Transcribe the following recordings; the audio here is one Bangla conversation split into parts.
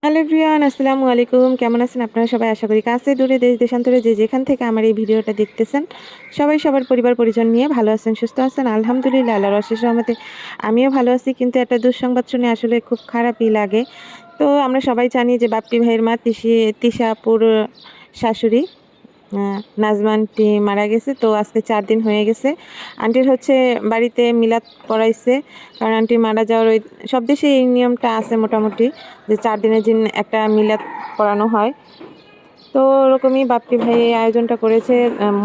হ্যালো এভরিওয়ান, আসসালামু আলাইকুম। কেমন আছেন আপনারা সবাই? আশা করি কাছে দূরে দেশ দেশান্তরে যে যেখান থেকে আমার এই ভিডিওটা দেখতেছেন সবাই সবার পরিবার পরিজন নিয়ে ভালো আছেন, সুস্থ আছেন। আলহামদুলিল্লাহ, আল্লাহর অশেষ রহমতে আমিও ভালো আছি। কিন্তু একটা দুঃসংবাদ শুনে আসলে খুব খারাপই লাগে। তো আমরা সবাই জানি যে বাপ্পি ভাইয়ের মা তিশা আপুর শাশুড়ি নাজমা আন্টি মারা গেছে। তো আজকে 4 দিন হয়ে গেছে। আন্টির হচ্ছে বাড়িতে মিলাদ পড়াইছে। কারণ আন্টি মারা যাওয়ার সব দেশে এই নিয়মটা আছে মোটামুটি, যে 4 দিনের দিন একটা মিলাদ পড়ানো হয়। তো ওরকমই বাপ্পি ভাই এই আয়োজনটা করেছে।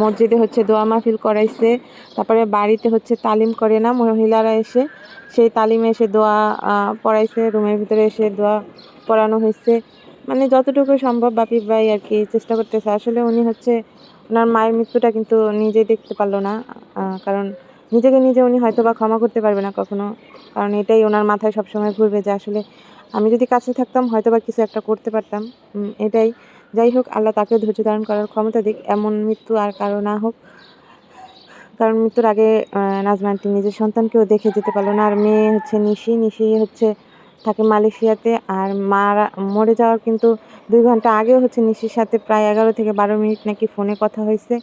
মসজিদে হচ্ছে দোয়া মাহফিল করাইছে। তারপরে বাড়িতে হচ্ছে তালিম করে না মহিলারা এসে, সেই তালিমে এসে দোয়া পড়াইছে। রুমের ভিতরে এসে দোয়া পড়ানো হয়েছে। মানে যতটুকু সম্ভব বাপি ভাই আর কি চেষ্টা করতেছে। আসলে উনি হচ্ছে ওনার মায়ের মৃত্যুটা কিন্তু নিজে দেখতে পারলো না। কারণ নিজেকে নিজে উনি হয়তো বা ক্ষমা করতে পারবে না কখনো। কারণ এটাই ওনার মাথায় সবসময় ঘুরবে যে আসলে আমি যদি কাছে থাকতাম হয়তো বা কিছু একটা করতে পারতাম। এটাই। যাই হোক, আল্লাহ তাকে ধৈর্য ধারণ করার ক্ষমতা দিক। এমন মৃত্যু আর কারো না হোক। কারণ মৃত্যুর আগে নাজমা আন্টি নিজের সন্তানকেও দেখে যেতে পারলো না। আর মেয়ে হচ্ছে নিশি হচ্ছে থাকে মালয়েশিয়াতে। আর মারা মরে যাওয়ার কিন্তু 2 ঘন্টা আগেও হচ্ছে নিশির সাথে প্রায় 11 থেকে 12 মিনিট নাকি ফোনে কথা হয়েছে।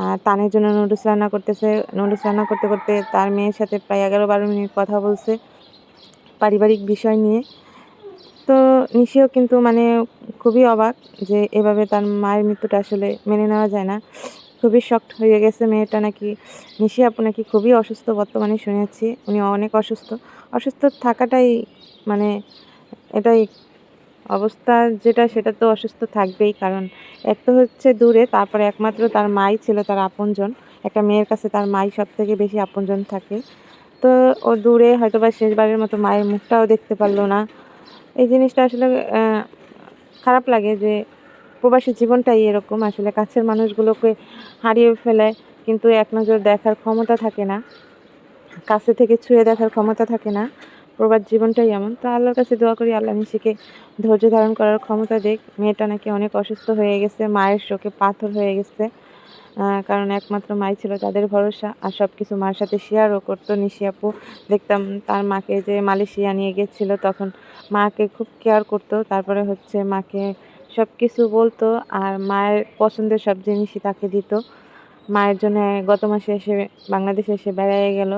আর তানের জন্য নুডলস রান্না করতেছে। নুডলস রান্না করতে করতে তার মেয়ের সাথে প্রায় 11-12 মিনিট কথা বলছে পারিবারিক বিষয় নিয়ে। তো নিশিও কিন্তু মানে খুবই অবাক যে এভাবে তার মায়ের মৃত্যুটা আসলে মেনে নেওয়া যায় না। খুবই শকড হয়ে গেছে মেয়েটা। নাকি নিশি আপু নাকি খুবই অসুস্থ বর্তমানে শুনেছি। উনি অনেক অসুস্থ। অসুস্থ থাকাটাই মানে এটাই অবস্থা, যেটা সেটা তো অসুস্থ থাকবেই। কারণ এক তো হচ্ছে দূরে, তারপরে একমাত্র তার মাই ছিল তার আপনজন। একটা মেয়ের কাছে তার মাই সবথেকে বেশি আপনজন থাকে। তো ও দূরে হয়তোবা শেষবারের মতো মায়ের মুখটাও দেখতে পারল না। এই জিনিসটা আসলে খারাপ লাগে যে প্রবাসী জীবনটাই এরকম। আসলে কাছের মানুষগুলোকে হারিয়ে ফেলে, কিন্তু এক নজর দেখার ক্ষমতা থাকে না, কাছে থেকে ছুঁয়ে দেখার ক্ষমতা থাকে না। প্রবাস জীবনটাই এমন। তো আল্লাহর কাছে দোয়া করি আল্লাহ নিশিকে ধৈর্য ধারণ করার ক্ষমতা দেখ। মেয়েটা নাকি অনেক অসুস্থ হয়ে গেছে, মায়ের শোকে পাথর হয়ে গেছে। কারণ একমাত্র মাই ছিল তাদের ভরসা। আর সব কিছু মার সাথে শেয়ারও করতো নিশি আপু। দেখতাম তার মাকে যে মালয়েশিয়া নিয়ে গেছিলো তখন মাকে খুব কেয়ার করতো। তারপরে হচ্ছে মাকে সব কিছু বলতো। আর মায়ের পছন্দের সব জিনিসই তাকে দিত। মায়ের জন্য গত মাসে এসে বাংলাদেশে এসে বেড়াইয়া গেল।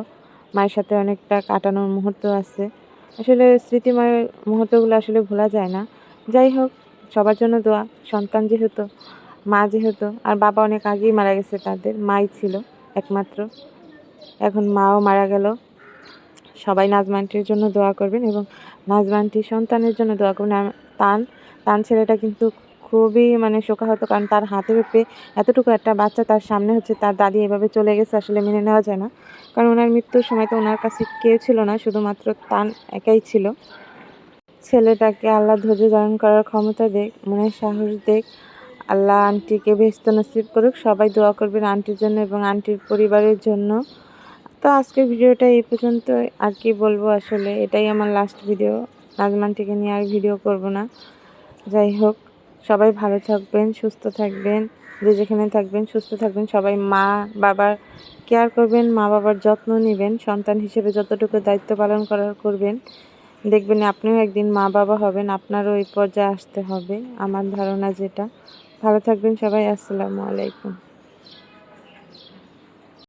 মায়ের সাথে অনেকটা কাটানোর মুহূর্ত আছে। আসলে স্মৃতিময় মুহূর্তগুলো আসলে ভোলা যায় না। যাই হোক, সবার জন্য দোয়া। সন্তান যেহেতু, মা যেহেতু, আর বাবা অনেক আগেই মারা গেছে, তাদের মাই ছিল একমাত্র। এখন মাও মারা গেল। সবাই নাজমা আন্টির জন্য দোয়া করবেন এবং নাজমা আন্টির সন্তানের জন্য দোয়া করবেন। আর তান তান ছেলেটা কিন্তু খুবই মানে শোকাহত। কারণ তার হাতে পেয়ে এতটুকু একটা বাচ্চা তার সামনে হচ্ছে তার দাদি এভাবে চলে গেছে, আসলে মেনে নেওয়া যায় না। কারণ ওনার মৃত্যুর সময় তো ওনার কাছে কেউ ছিল না, শুধুমাত্র তান একাই ছিল। ছেলেটাকে আল্লাহ ধৈর্য ধারণ করার ক্ষমতা দেখ, মনের সাহস দেখ। আল্লাহ আন্টিকে বেহেশত নসিব করুক। সবাই দোয়া করবেন আন্টির জন্য এবং আন্টির পরিবারের জন্য। তো আজকের ভিডিওটা এই পর্যন্ত। আর কি বলবো, আসলে এটাই আমার লাস্ট ভিডিও। নাজমা আন্টিকে নিয়ে আর ভিডিও করব না। যাই হোক, সবাই ভালো থাকবেন, সুস্থ থাকবেন। যে যেখানে থাকবেন সুস্থ থাকবেন। সবাই মা বাবার কেয়ার করবেন, মা বাবার যত্ন নেবেন। সন্তান হিসেবে যতটুকু দায়িত্ব পালন করার করবেন। দেখবেন আপনিও একদিন মা বাবা হবেন, আপনারও এই পর্যায়ে আসতে হবে, আমার ধারণা যেটা। ভালো থাকবেন সবাই। আসসালামু আলাইকুম।